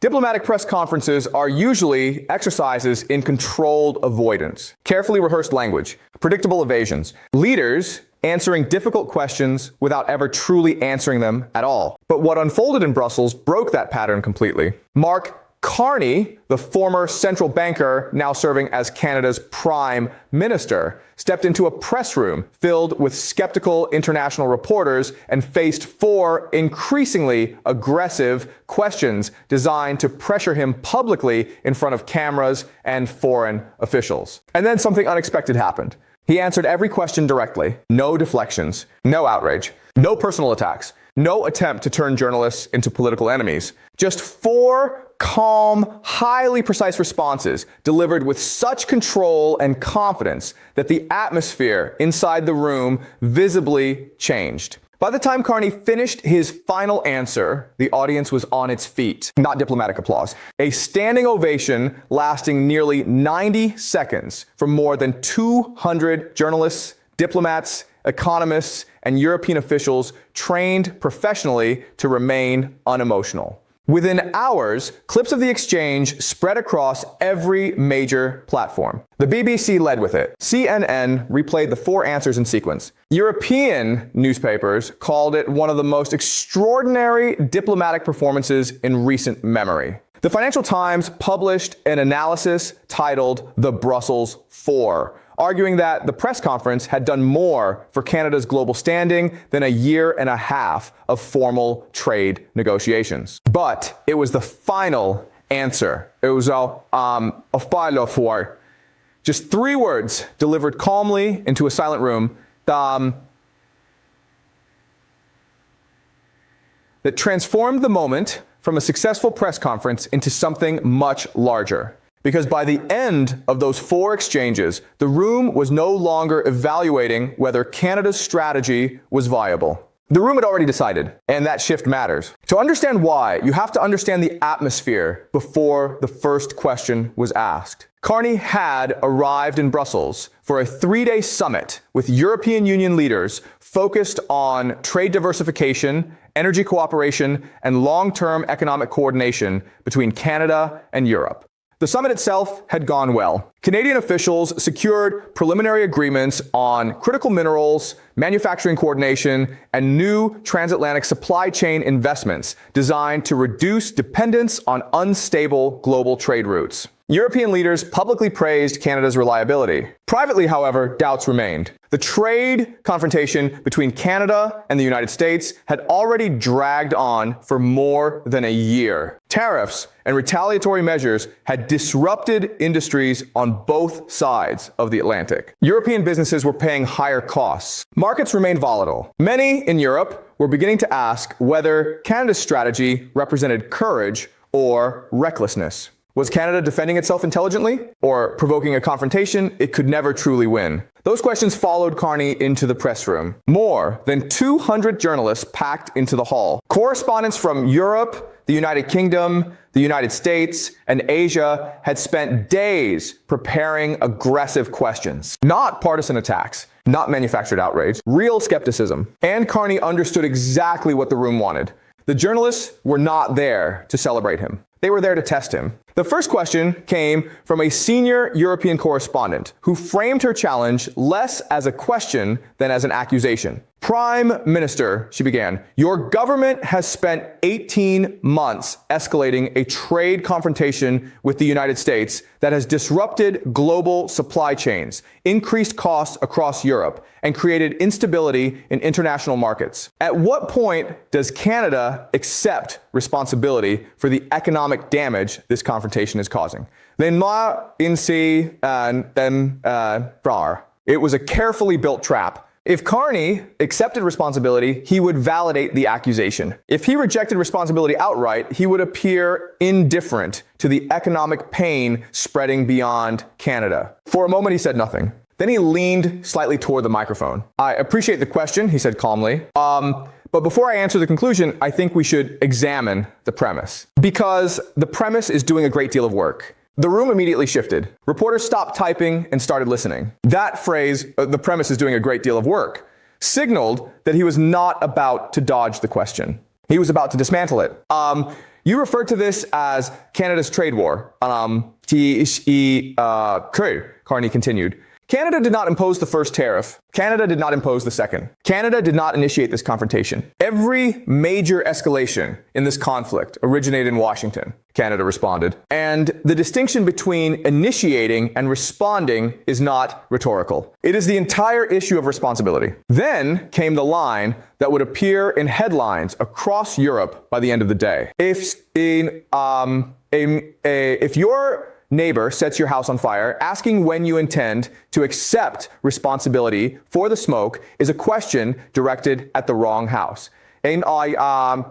Diplomatic press conferences are usually exercises in controlled avoidance, carefully rehearsed language, predictable evasions, leaders answering difficult questions without ever truly answering them at all. But what unfolded in Brussels broke that pattern completely. Mark Carney, the former central banker now serving as Canada's prime minister, stepped into a press room filled with skeptical international reporters and faced 4 increasingly aggressive questions designed to pressure him publicly in front of cameras and foreign officials. And then something unexpected happened. He answered every question directly. No deflections, no outrage, no personal attacks, no attempt to turn journalists into political enemies. Just 4 calm, highly precise responses delivered with such control and confidence that the atmosphere inside the room visibly changed. By the time Carney finished his final answer, the audience was on its feet. Not diplomatic applause. A standing ovation lasting nearly 90 seconds from more than 200 journalists, diplomats, economists, and European officials trained professionally to remain unemotional. Within hours, clips of the exchange spread across every major platform. The BBC led with it. CNN replayed the 4 answers in sequence. European newspapers called it one of the most extraordinary diplomatic performances in recent memory. The Financial Times published an analysis titled The Brussels Four, arguing that the press conference had done more for Canada's global standing than a year and a half of formal trade negotiations. But it was the final answer. It was a final for just 3 words delivered calmly into a silent room that transformed the moment from a successful press conference into something much larger. Because by the end of those 4 exchanges, the room was no longer evaluating whether Canada's strategy was viable. The room had already decided, and that shift matters. To understand why, you have to understand the atmosphere before the first question was asked. Carney had arrived in Brussels for a 3-day summit with European Union leaders focused on trade diversification, energy cooperation, and long-term economic coordination between Canada and Europe. The summit itself had gone well. Canadian officials secured preliminary agreements on critical minerals, manufacturing coordination, and new transatlantic supply chain investments designed to reduce dependence on unstable global trade routes. European leaders publicly praised Canada's reliability. Privately, however, doubts remained. The trade confrontation between Canada and the United States had already dragged on for more than a year. Tariffs and retaliatory measures had disrupted industries on both sides of the Atlantic. European businesses were paying higher costs. Markets remained volatile. Many in Europe were beginning to ask whether Canada's strategy represented courage or recklessness. Was Canada defending itself intelligently or provoking a confrontation it could never truly win? Those questions followed Carney into the press room. More than 200 journalists packed into the hall. Correspondents from Europe, the United Kingdom, the United States, and Asia had spent days preparing aggressive questions. Not partisan attacks, not manufactured outrage, real skepticism. And Carney understood exactly what the room wanted. The journalists were not there to celebrate him. They were there to test him. The first question came from a senior European correspondent who framed her challenge less as a question than as an accusation. Prime Minister, she began, your government has spent 18 months escalating a trade confrontation with the United States that has disrupted global supply chains, increased costs across Europe, and created instability in international markets. At what point does Canada accept responsibility for the economic damage this confrontation is causing? It was a carefully built trap. If Carney accepted responsibility, he would validate the accusation. If he rejected responsibility outright, he would appear indifferent to the economic pain spreading beyond Canada. For a moment, he said nothing. Then he leaned slightly toward the microphone. I appreciate the question, he said calmly. But before I answer the conclusion, I think we should examine the premise. Because the premise is doing a great deal of work. The room immediately shifted. Reporters stopped typing and started listening. That phrase, the premise is doing a great deal of work, signaled that he was not about to dodge the question. He was about to dismantle it. You referred to this as Canada's trade war. Carney continued. Canada did not impose the first tariff. Canada did not impose the second. Canada did not initiate this confrontation. Every major escalation in this conflict originated in Washington, Canada responded. And the distinction between initiating and responding is not rhetorical. It is the entire issue of responsibility. Then came the line that would appear in headlines across Europe by the end of the day. If your neighbor sets your house on fire, asking when you intend to accept responsibility for the smoke is a question directed at the wrong house. The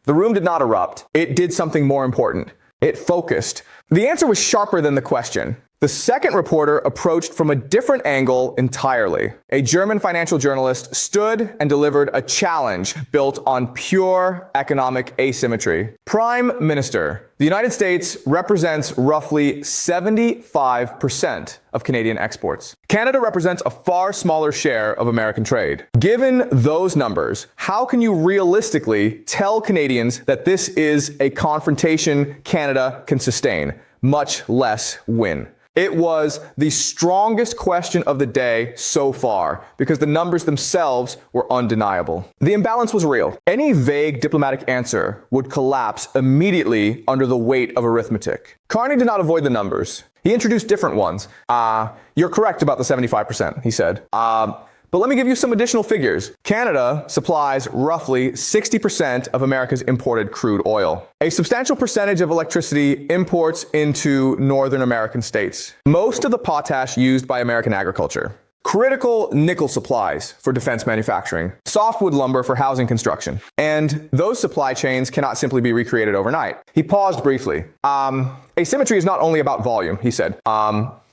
room did not erupt. It did something more important. It focused. The answer was sharper than the question. The second reporter approached from a different angle entirely. A German financial journalist stood and delivered a challenge built on pure economic asymmetry. Prime Minister, the United States represents roughly 75% of Canadian exports. Canada represents a far smaller share of American trade. Given those numbers, how can you realistically tell Canadians that this is a confrontation Canada can sustain, much less win? It was the strongest question of the day so far because the numbers themselves were undeniable. The imbalance was real. Any vague diplomatic answer would collapse immediately under the weight of arithmetic. Carney did not avoid the numbers. He introduced different ones. You're correct about the 75%, he said. But let me give you some additional figures. Canada supplies roughly 60% of America's imported crude oil. A substantial percentage of electricity imports into northern American states. Most of the potash used by American agriculture. Critical nickel supplies for defense manufacturing. Softwood lumber for housing construction. And those supply chains cannot simply be recreated overnight. He paused briefly. Asymmetry is not only about volume, he said.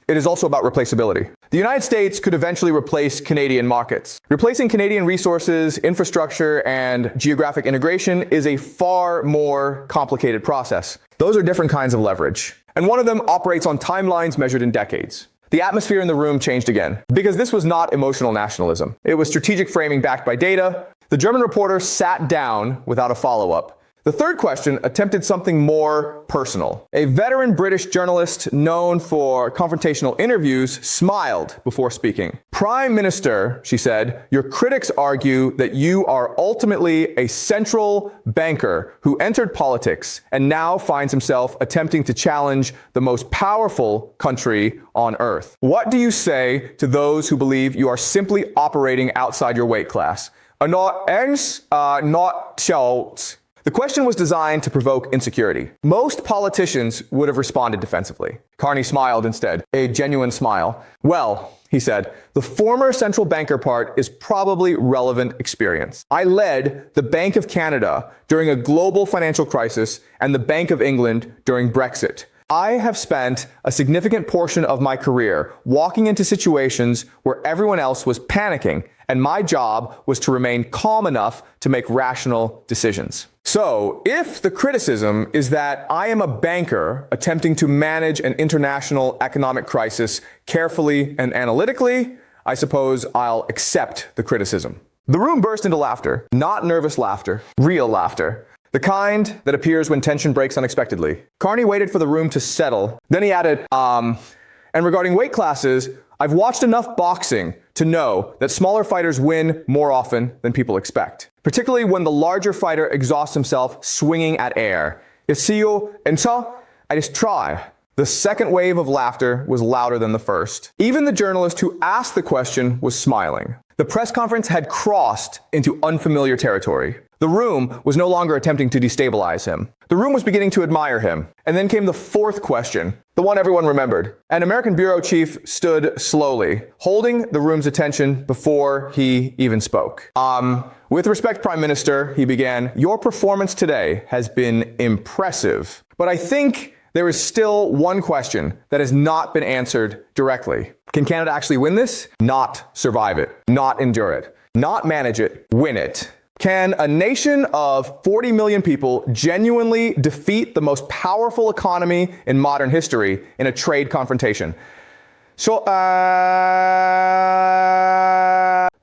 It is also about replaceability. The United States could eventually replace Canadian markets. Replacing Canadian resources, infrastructure, and geographic integration is a far more complicated process. Those are different kinds of leverage. And one of them operates on timelines measured in decades. The atmosphere in the room changed again, because this was not emotional nationalism. It was strategic framing backed by data. The German reporter sat down without a follow-up. The third question attempted something more personal. A veteran British journalist known for confrontational interviews smiled before speaking. Prime Minister, she said, your critics argue that you are ultimately a central banker who entered politics and now finds himself attempting to challenge the most powerful country on earth. What do you say to those who believe you are simply operating outside your weight class? The question was designed to provoke insecurity. Most politicians would have responded defensively. Carney smiled instead, a genuine smile. Well, he said, the former central banker part is probably relevant experience. I led the Bank of Canada during a global financial crisis and the Bank of England during Brexit. I have spent a significant portion of my career walking into situations where everyone else was panicking, and my job was to remain calm enough to make rational decisions. So, if the criticism is that I am a banker attempting to manage an international economic crisis carefully and analytically, I suppose I'll accept the criticism. The room burst into laughter, not nervous laughter, real laughter. The kind that appears when tension breaks unexpectedly. Carney waited for the room to settle. Then he added, and regarding weight classes, I've watched enough boxing to know that smaller fighters win more often than people expect, particularly when the larger fighter exhausts himself swinging at air. I just try. The second wave of laughter was louder than the first. Even the journalist who asked the question was smiling. The press conference had crossed into unfamiliar territory. The room was no longer attempting to destabilize him. The room was beginning to admire him. And then came the fourth question, the one everyone remembered. An American bureau chief stood slowly, holding the room's attention before he even spoke. With respect, Prime Minister, he began, your performance today has been impressive. But I think there is still one question that has not been answered directly. Can Canada actually win this? Not survive it. Not endure it. Not manage it. Win it. Can a nation of 40 million people genuinely defeat the most powerful economy in modern history in a trade confrontation? So,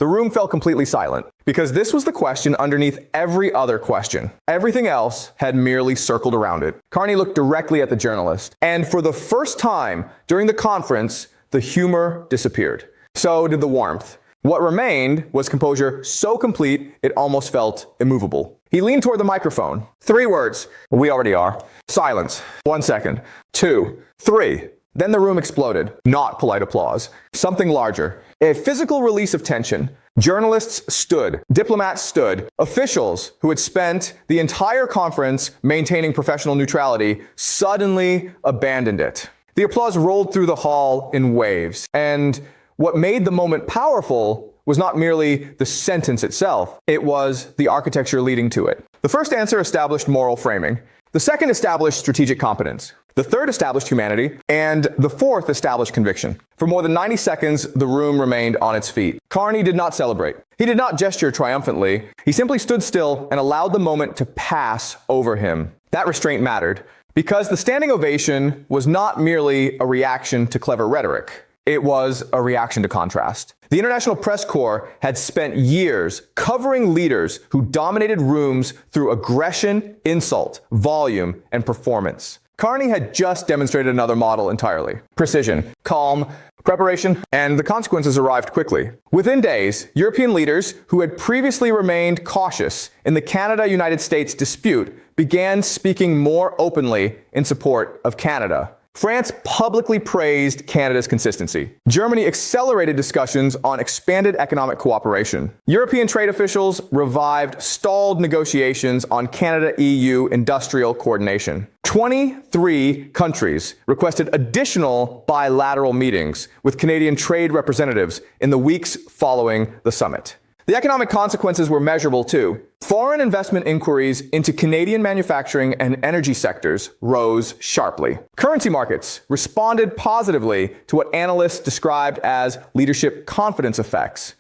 The room fell completely silent, because this was the question underneath every other question. Everything else had merely circled around it. Carney looked directly at the journalist, and for the first time during the conference, the humor disappeared. So did the warmth. What remained was composure so complete it almost felt immovable. He leaned toward the microphone. 3 words. We already are. Silence. 1 second. 2. 3. Then the room exploded. Not polite applause. Something larger. A physical release of tension. Journalists stood. Diplomats stood. Officials who had spent the entire conference maintaining professional neutrality suddenly abandoned it. The applause rolled through the hall in waves. And what made the moment powerful was not merely the sentence itself, it was the architecture leading to it. The first answer established moral framing. The second established strategic competence. The third established humanity. And the fourth established conviction. For more than 90 seconds, the room remained on its feet. Carney did not celebrate. He did not gesture triumphantly. He simply stood still and allowed the moment to pass over him. That restraint mattered, because the standing ovation was not merely a reaction to clever rhetoric. It was a reaction to contrast. The International Press Corps had spent years covering leaders who dominated rooms through aggression, insult, volume, and performance. Carney had just demonstrated another model entirely. Precision, calm, preparation, and the consequences arrived quickly. Within days, European leaders who had previously remained cautious in the Canada-United States dispute began speaking more openly in support of Canada. France publicly praised Canada's consistency. Germany accelerated discussions on expanded economic cooperation. European trade officials revived stalled negotiations on Canada-EU industrial coordination. 23 countries requested additional bilateral meetings with Canadian trade representatives in the weeks following the summit. The economic consequences were measurable too. Foreign investment inquiries into Canadian manufacturing and energy sectors rose sharply. Currency markets responded positively to what analysts described as leadership confidence effects.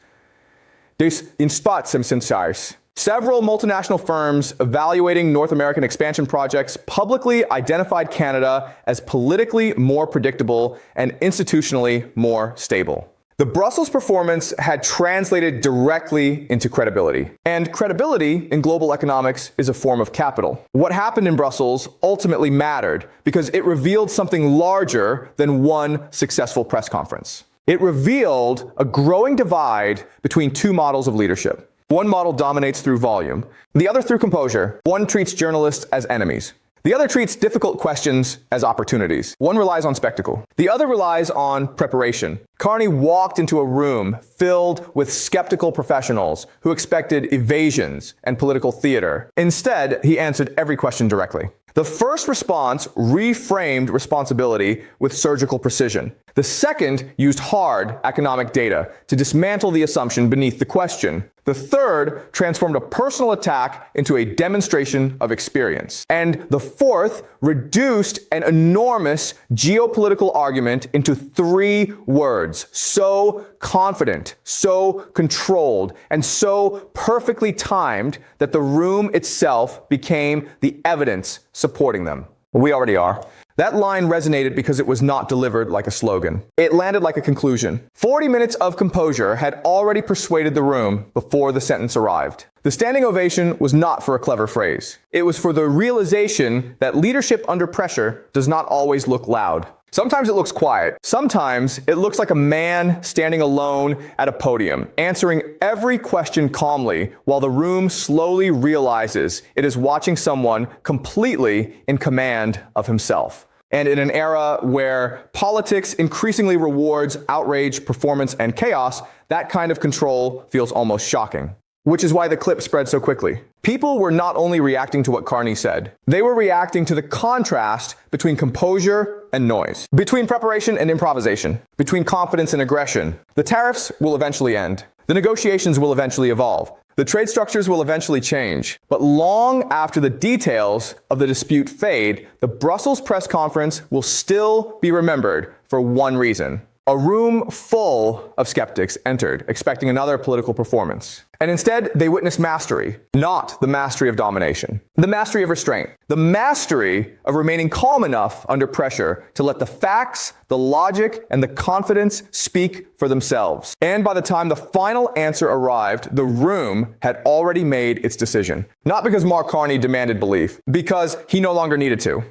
Several multinational firms evaluating North American expansion projects publicly identified Canada as politically more predictable and institutionally more stable. The Brussels performance had translated directly into credibility. And credibility in global economics is a form of capital. What happened in Brussels ultimately mattered because it revealed something larger than one successful press conference. It revealed a growing divide between 2 models of leadership. One model dominates through volume, the other through composure. One treats journalists as enemies. The other treats difficult questions as opportunities. One relies on spectacle. The other relies on preparation. Carney walked into a room filled with skeptical professionals who expected evasions and political theater. Instead, he answered every question directly. The first response reframed responsibility with surgical precision. The second used hard economic data to dismantle the assumption beneath the question. The third transformed a personal attack into a demonstration of experience. And the fourth reduced an enormous geopolitical argument into 3 words. So confident, so controlled, and so perfectly timed that the room itself became the evidence supporting them. We already are. That line resonated because it was not delivered like a slogan. It landed like a conclusion. 40 minutes of composure had already persuaded the room before the sentence arrived. The standing ovation was not for a clever phrase. It was for the realization that leadership under pressure does not always look loud. Sometimes it looks quiet. Sometimes it looks like a man standing alone at a podium, answering every question calmly while the room slowly realizes it is watching someone completely in command of himself. And in an era where politics increasingly rewards outrage, performance, and chaos, that kind of control feels almost shocking. Which is why the clip spread so quickly. People were not only reacting to what Carney said, they were reacting to the contrast between composure and noise, between preparation and improvisation, between confidence and aggression. The tariffs will eventually end. The negotiations will eventually evolve. The trade structures will eventually change. But long after the details of the dispute fade, the Brussels press conference will still be remembered for one reason: A room full of skeptics entered, expecting another political performance. And instead, they witnessed mastery, not the mastery of domination, the mastery of restraint, the mastery of remaining calm enough under pressure to let the facts, the logic, and the confidence speak for themselves. And by the time the final answer arrived, the room had already made its decision. Not because Mark Carney demanded belief, because he no longer needed to.